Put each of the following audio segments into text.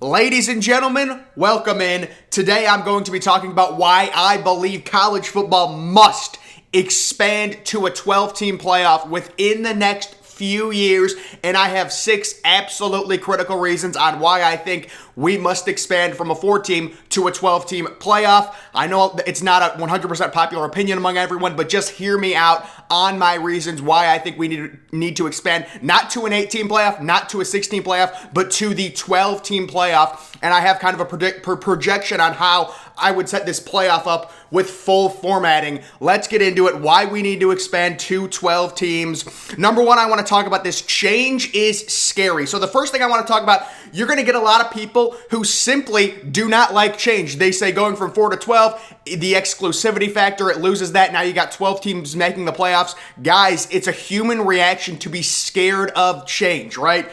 Ladies and gentlemen, welcome in. Today I'm going to be talking about why I believe college football must expand to a 12-team playoff within the next few years, and I have 6 absolutely critical reasons on why I think we must expand from a 4-team to a 12-team playoff. I know it's not a 100% popular opinion among everyone, but just hear me out on my reasons why I think we need to expand, not to an 8-team playoff, not to a 16 playoff, but to the 12-team playoff. And I have kind of a projection on how I would set this playoff up with full formatting. Let's get into it. Why we need to expand to 12 teams. Number one, I want to talk about this. Change is scary. So the first thing I want to talk about, you're going to get a lot of people who simply do not like change. They say going from 4 to 12, the exclusivity factor, it loses that. Now you got 12 teams making the playoffs. Guys, it's a human reaction to be scared of change, right?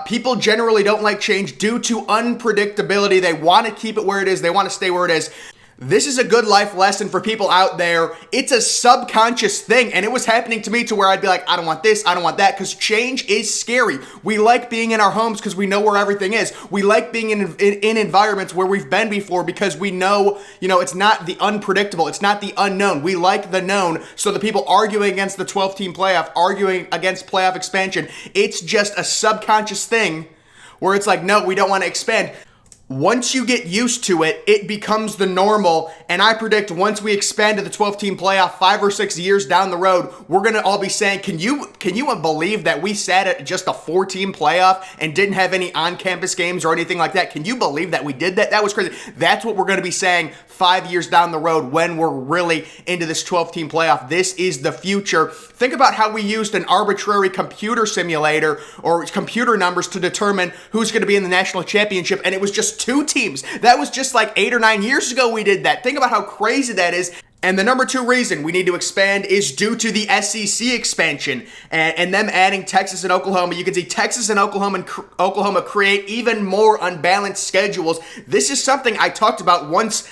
People generally don't like change due to unpredictability. They want to keep it where it is. They want to stay where it is. This is a good life lesson for people out there. It's a subconscious thing, and it was happening to me to where I'd be like, I don't want this, I don't want that, because change is scary. We like being in our homes because we know where everything is. We like being in environments where we've been before because we know, it's not the unpredictable, it's not the unknown. We like the known. So the people arguing against the 12-team playoff, arguing against playoff expansion, it's just a subconscious thing where it's like, no, we don't want to expand. Once you get used to it, it becomes the normal, and I predict once we expand to the 12-team playoff 5 or 6 years down the road, we're going to all be saying, can you believe that we sat at just a 4-team playoff and didn't have any on-campus games or anything like that? Can you believe that we did that? That was crazy. That's what we're going to be saying 5 years down the road when we're really into this 12-team playoff. This is the future. Think about how we used an arbitrary computer simulator or computer numbers to determine who's going to be in the national championship, and it was just 2 teams. That was just like 8 or 9 years ago we did that. Think about how crazy that is. And the number 2 reason we need to expand is due to the SEC expansion and them adding Texas and Oklahoma. You can see Texas and Oklahoma create even more unbalanced schedules. This is something I talked about once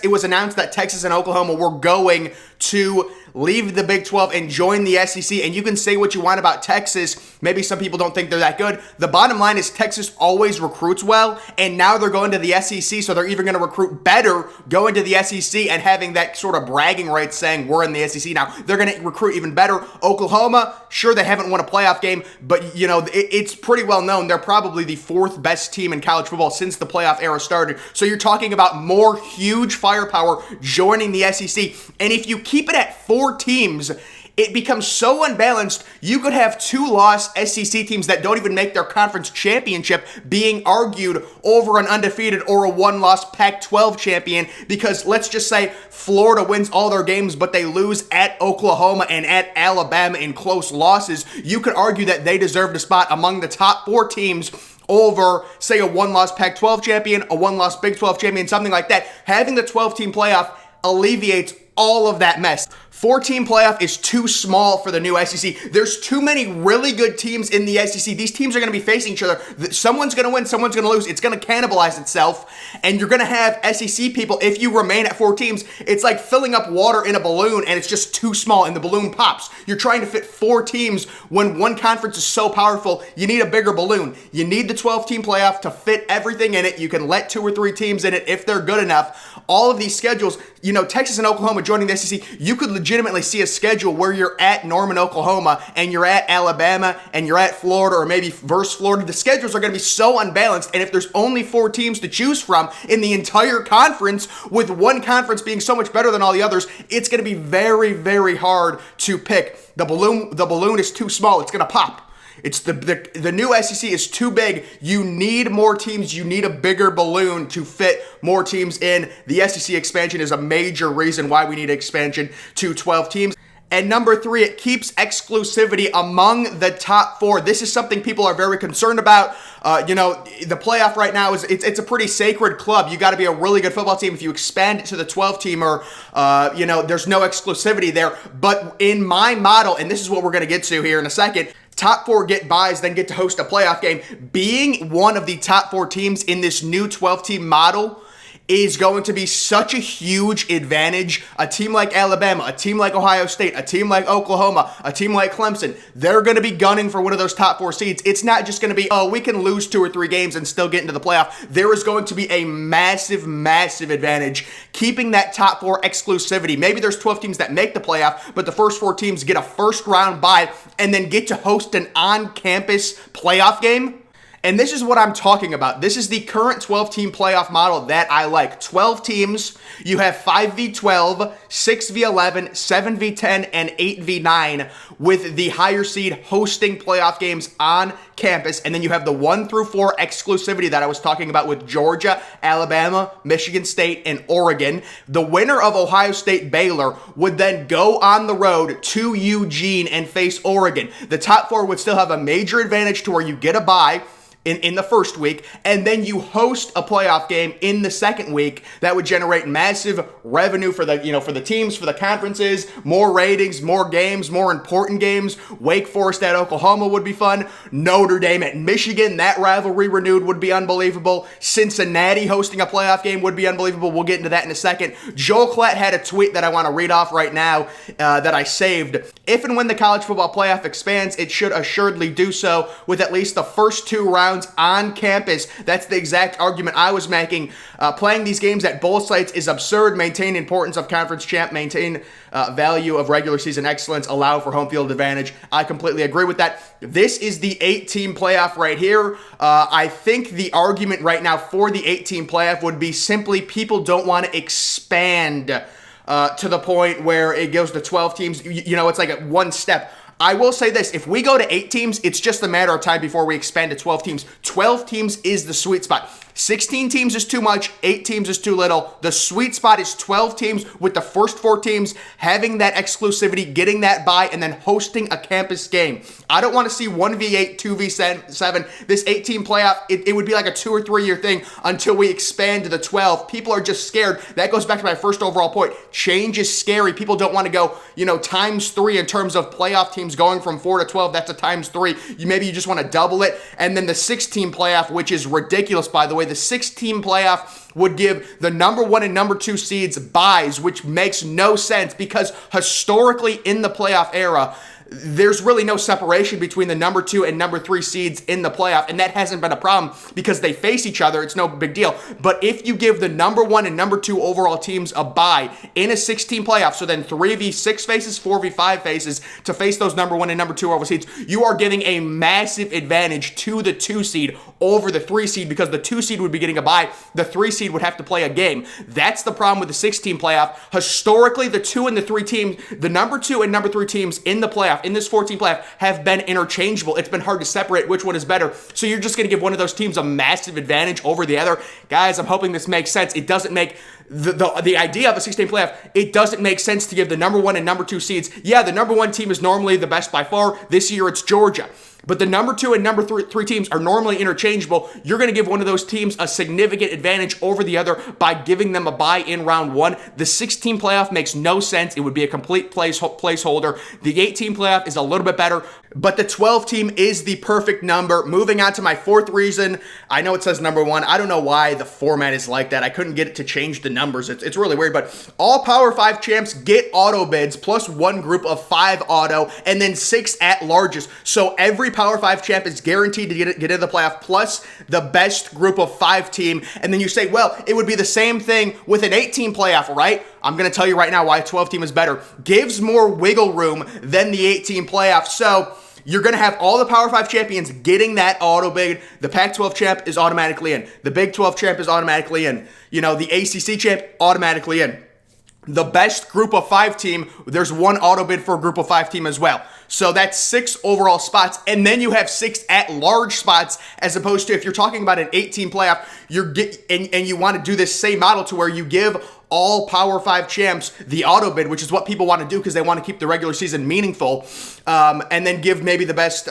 it was announced that Texas and Oklahoma were going to leave the Big 12 and join the SEC. And you can say what you want about Texas. Maybe some people don't think they're that good. The bottom line is Texas always recruits well, and now they're going to the SEC, so they're even going to recruit better going to the SEC and having that sort of bragging rights saying we're in the SEC now. They're going to recruit even better. Oklahoma, sure, they haven't won a playoff game, but it's pretty well known. They're probably the 4th best team in college football since the playoff era started. So you're talking about more huge firepower joining the SEC. And if you keep it at 4 teams, it becomes so unbalanced, you could have 2-loss SEC teams that don't even make their conference championship being argued over an undefeated or a 1-loss Pac-12 champion because let's just say Florida wins all their games, but they lose at Oklahoma and at Alabama in close losses. You could argue that they deserved a spot among the top 4 teams over, say, a 1-loss Pac-12 champion, a 1-loss Big 12 champion, something like that. Having the 12-team playoff alleviates all of that mess. 4-team playoff is too small for the new SEC. There's too many really good teams in the SEC. These teams are going to be facing each other. Someone's going to win, someone's going to lose. It's going to cannibalize itself, and you're going to have SEC people, if you remain at 4 teams, it's like filling up water in a balloon, and it's just too small, and the balloon pops. You're trying to fit 4 teams when one conference is so powerful, you need a bigger balloon. You need the 12-team playoff to fit everything in it. You can let 2 or 3 teams in it if they're good enough. All of these schedules, Texas and Oklahoma joining the SEC, you could legitimately see a schedule where you're at Norman, Oklahoma, and you're at Alabama, and you're at Florida, or maybe versus Florida. The schedules are going to be so unbalanced, and if there's only 4 teams to choose from in the entire conference, with one conference being so much better than all the others, it's going to be very, very hard to pick. The balloon is too small. It's going to pop. It's the new SEC is too big. You need more teams. You need a bigger balloon to fit more teams in. The SEC expansion is a major reason why we need expansion to 12 teams. And number 3, it keeps exclusivity among the top 4. This is something people are very concerned about. The playoff right now it's a pretty sacred club. You got to be a really good football team. If you expand it to the 12-teamer, there's no exclusivity there. But in my model, and this is what we're going to get to here in a second, top 4 get buys, then get to host a playoff game. Being one of the top 4 teams in this new 12-team model is going to be such a huge advantage. A team like Alabama, a team like Ohio State, a team like Oklahoma, a team like Clemson, they're going to be gunning for one of those top 4 seeds. It's not just going to be, oh, we can lose 2 or 3 games and still get into the playoff. There is going to be a massive, massive advantage keeping that top 4 exclusivity. Maybe there's 12 teams that make the playoff, but the first 4 teams get a first round bye and then get to host an on-campus playoff game. And this is what I'm talking about. This is the current 12-team playoff model that I like. 12 teams, you have 5v12, 6v11, 7v10, and 8v9 with the higher seed hosting playoff games on campus. And then you have the 1 through 4 exclusivity that I was talking about with Georgia, Alabama, Michigan State, and Oregon. The winner of Ohio State Baylor would then go on the road to Eugene and face Oregon. The top 4 would still have a major advantage to where you get a bye in the first week, and then you host a playoff game in the second week that would generate massive revenue for the teams, for the conferences, more ratings, more games, more important games. Wake Forest at Oklahoma would be fun. Notre Dame at Michigan, that rivalry renewed would be unbelievable. Cincinnati hosting a playoff game would be unbelievable. We'll get into that in a second. Joel Klatt had a tweet that I want to read off right now that I saved. If and when the college football playoff expands, it should assuredly do so with at least the first 2 rounds on campus. That's the exact argument I was making. Playing these games at both sites is absurd. Maintain importance of conference champ, maintain value of regular season excellence, allow for home field advantage. I completely agree with that. This is the 8-team playoff right here. I think the argument right now for the 8-team playoff would be simply people don't want to expand to the point where it goes to 12 teams. It's like one step. I will say this, if we go to 8 teams, it's just a matter of time before we expand to 12 teams. 12 teams is the sweet spot. 16 teams is too much, 8 teams is too little. The sweet spot is 12 teams with the first 4 teams having that exclusivity, getting that bye, and then hosting a campus game. I don't want to see 1v8, 2v7. This 8-team playoff, it would be like a 2 or 3 year thing until we expand to the 12. People are just scared. That goes back to my first overall point. Change is scary. People don't want to go, times 3 in terms of playoff teams going from 4 to 12. That's a times 3. Maybe you just want to double it. And then the 6-team playoff, which is ridiculous, by the way. The 6-team playoff would give the number 1 and number 2 seeds byes, which makes no sense because historically in the playoff era, there's really no separation between the number 2 and number 3 seeds in the playoff, and that hasn't been a problem because they face each other. It's no big deal. But if you give the number 1 and number 2 overall teams a bye in a 16 playoff, so then 3v6 faces, 4v5 faces to face those number 1 and number 2 overall seeds, you are giving a massive advantage to the 2 seed over the 3 seed because the 2 seed would be getting a bye. The 3 seed would have to play a game. That's the problem with the 16 playoff. Historically, the 2 and the 3 teams, the number 2 and number 3 teams in the playoff, in this 14 playoff, have been interchangeable. It's been hard to separate which one is better. So you're just going to give one of those teams a massive advantage over the other. Guys, I'm hoping this makes sense. It doesn't make the idea of a 16 playoff, it doesn't make sense to give the number 1 and number 2 seeds. Yeah, the number 1 team is normally the best by far. This year it's Georgia. But the number 2 and number 3 teams are normally interchangeable. You're going to give one of those teams a significant advantage over the other by giving them a bye in round 1. The 16 playoff makes no sense. It would be a complete placeholder. The 18 playoff is a little bit better, but the 12 team is the perfect number. Moving on to my 4th reason. I know it says number 1. I don't know why the format is like that. I couldn't get it to change the numbers. It's really weird, but all Power 5 champs get auto bids plus 1 group of 5 auto and then 6 at-larges. So every Power 5 champ is guaranteed to get into the playoff plus the best group of 5 team. And then you say, well, it would be the same thing with an 8-team playoff, right? I'm going to tell you right now why a 12 team is better. Gives more wiggle room than the 8-team playoff. So you're going to have all the Power 5 champions getting that auto bid. The Pac-12 champ is automatically in. The Big 12 champ is automatically in. The ACC champ automatically in. The best group of 5 team, there's 1 auto bid for a group of 5 team as well. So that's 6 overall spots, and then you have 6 at-large spots, as opposed to if you're talking about an 8-team playoff, and you want to do this same model to where you give all Power 5 champs the auto bid, which is what people want to do because they want to keep the regular season meaningful, and then give maybe the best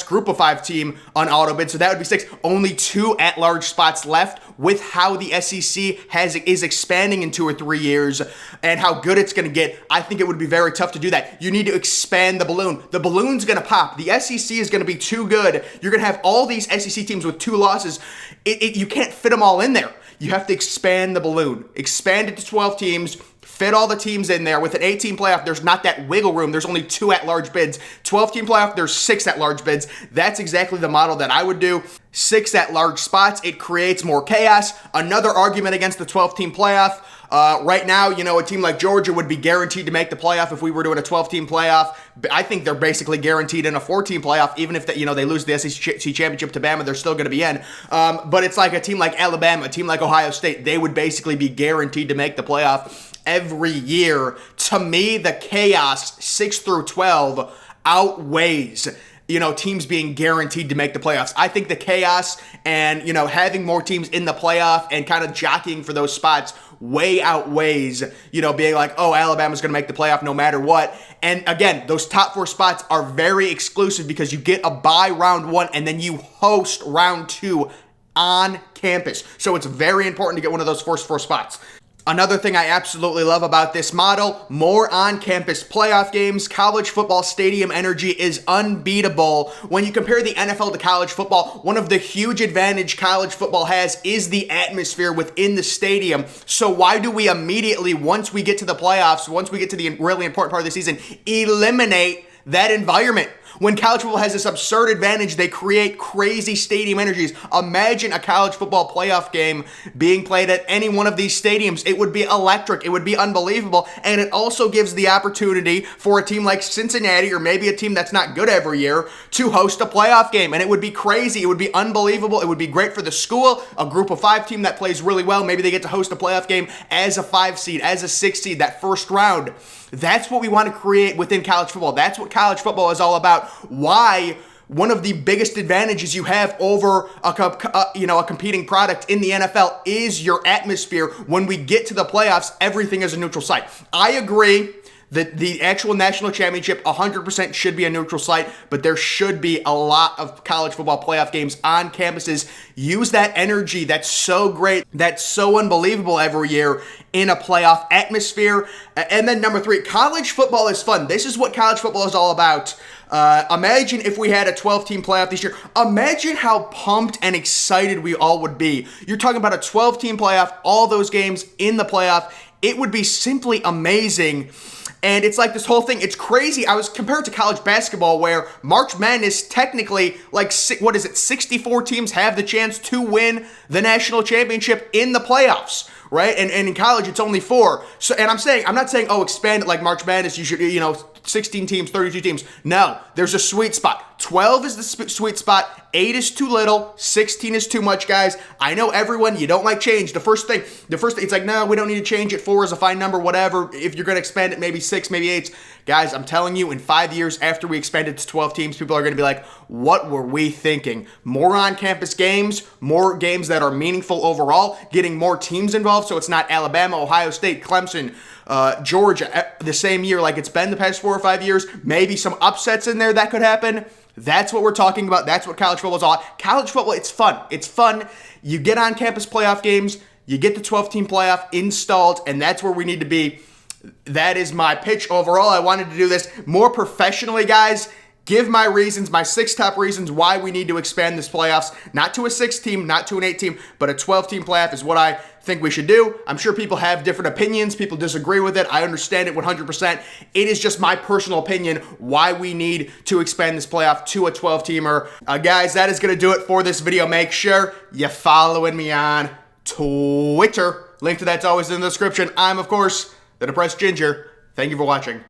group of 5 team on auto bid. So that would be 6. Only 2 at-large spots left. with how the SEC is expanding in 2 or 3 years and how good it's going to get, I think it would be very tough to do that. You need to expand the balloon. The balloon's going to pop. The SEC is going to be too good. You're going to have all these SEC teams with 2 losses. You can't fit them all in there. You have to expand the balloon. Expand it to 12 teams. Fit all the teams in there. With an 8-team playoff, there's not that wiggle room. There's only 2 at-large bids. 12-team playoff, there's 6 at-large bids. That's exactly the model that I would do. 6 at-large spots. It creates more chaos. Another argument against the 12-team playoff. Right now, a team like Georgia would be guaranteed to make the playoff if we were doing a 12-team playoff. I think they're basically guaranteed in a 4-team playoff. Even if they lose the SEC championship to Bama, they're still going to be in. But it's like a team like Alabama, a team like Ohio State. They would basically be guaranteed to make the playoff every year. To me, the chaos 6 through 12 outweighs teams being guaranteed to make the playoffs. I think the chaos and, having more teams in the playoff and kind of jockeying for those spots way outweighs, being like, oh, Alabama's going to make the playoff no matter what. And again, those top 4 spots are very exclusive because you get a bye round 1 and then you host round 2 on campus. So it's very important to get one of those first 4 spots. Another thing I absolutely love about this model, more on-campus playoff games. College football stadium energy is unbeatable. When you compare the NFL to college football, one of the huge advantage college football has is the atmosphere within the stadium. So why do we immediately, once we get to the playoffs, once we get to the really important part of the season, eliminate that environment? When college football has this absurd advantage, they create crazy stadium energies. Imagine a college football playoff game being played at any one of these stadiums. It would be electric. It would be unbelievable. And it also gives the opportunity for a team like Cincinnati, or maybe a team that's not good every year, to host a playoff game. And it would be crazy. It would be unbelievable. It would be great for the school, a group of 5 team that plays really well. Maybe they get to host a playoff game as a 5 seed, as a 6 seed, that first round. That's what we want to create within college football. That's what college football is all about. Why one of the biggest advantages you have over a competing product in the NFL is your atmosphere. When we get to the playoffs, everything is a neutral site. I agree that the actual national championship 100% should be a neutral site, but there should be a lot of college football playoff games on campuses. Use that energy that's so great, that's so unbelievable every year in a playoff atmosphere. And then number 3, college football is fun. This is what college football is all about. Imagine if we had a 12-team playoff this year. Imagine how pumped and excited we all would be. You're talking about a 12-team playoff, all those games in the playoff. It would be simply amazing. And it's like this whole thing, it's crazy. I was compared to college basketball where March Madness technically, 64 teams have the chance to win the national championship in the playoffs, right? And in college, it's only 4. So, and I'm not saying, expand it like March Madness, you should, 16 teams, 32 teams. No, there's a sweet spot. 12 is the sweet spot. 8 is too little. 16 is too much, guys. I know everyone, you don't like change. The first thing, it's like, no, we don't need to change it. 4 is a fine number, whatever. If you're going to expand it, maybe 6, maybe 8. Guys, I'm telling you, in 5 years after we expand it to 12 teams, people are going to be like, what were we thinking? More on-campus games, more games that are meaningful overall, getting more teams involved, so it's not Alabama, Ohio State, Clemson, Georgia, the same year like it's been the past 4 or 5 years. Maybe some upsets in there that could happen. That's what we're talking about. That's what college football is all about. College football, it's fun. It's fun. You get on campus playoff games, you get the 12-team playoff installed, and that's where we need to be. That is my pitch overall. I wanted to do this more professionally, guys. Give my reasons, my 6 top reasons why we need to expand this playoffs. Not to a 6-team, not to an 8-team, but a 12-team playoff is what I think we should do. I'm sure people have different opinions. People disagree with it. I understand it 100%. It is just my personal opinion why we need to expand this playoff to a 12-teamer. Guys, that is going to do it for this video. Make sure you're following me on Twitter. Link to that's always in the description. I'm, of course, the Depressed Ginger. Thank you for watching.